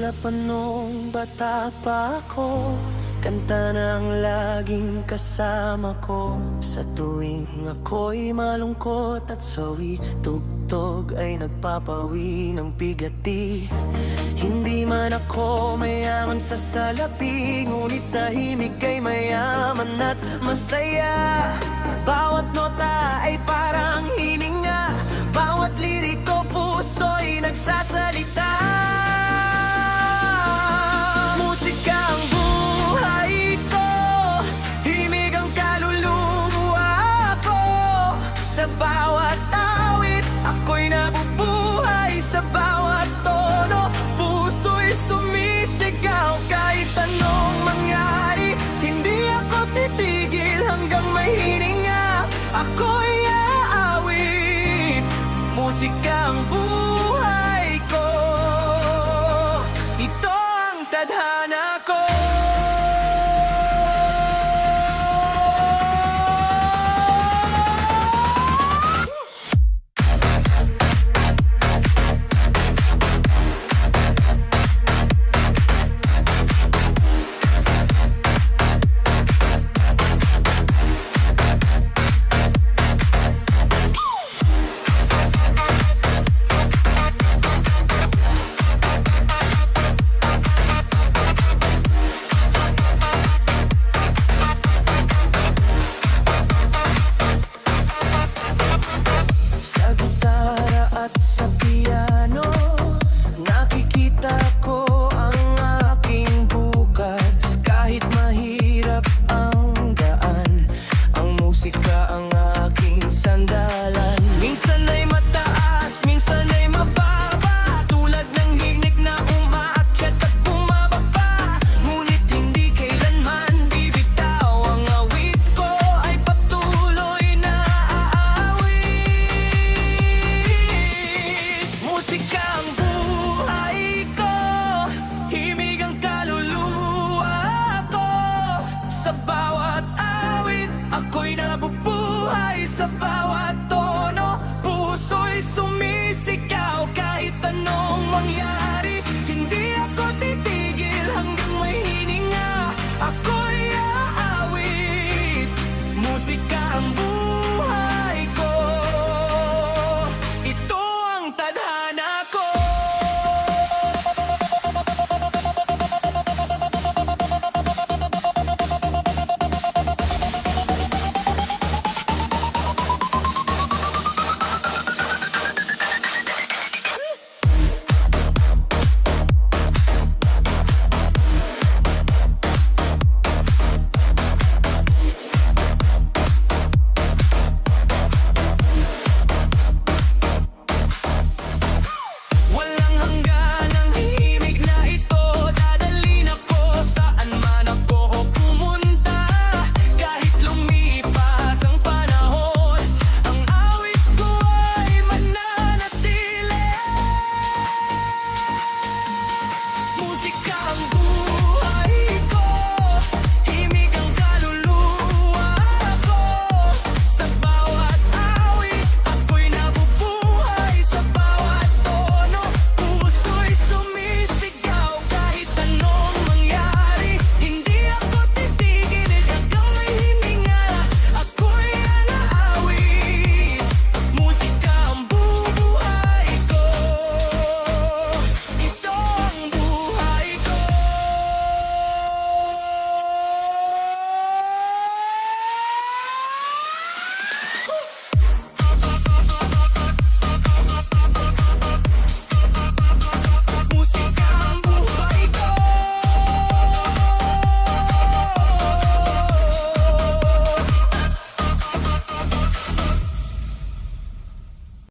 Simula pa nung bata pa ako, kanta na ang laging kasama ko. Sa tuwing ako'y malungkot at sawi, tugtog ay nagpapawi ng bigati. Hindi man ako mayaman sa salapi, ngunit sa himig ay mayaman at masaya. Bawat nota ay parang hininga, bawat liriko puso'y nagsasalita. Musika ang buhay ko, himig ang kaluluwa ko. Sa bawat awit, ako'y nabubuhay. Sa bawat tono, puso'y sumisigaw. Kahit anong mangyari, hindi ako titigil hanggang may hininga. Ako'y aawit, musika ang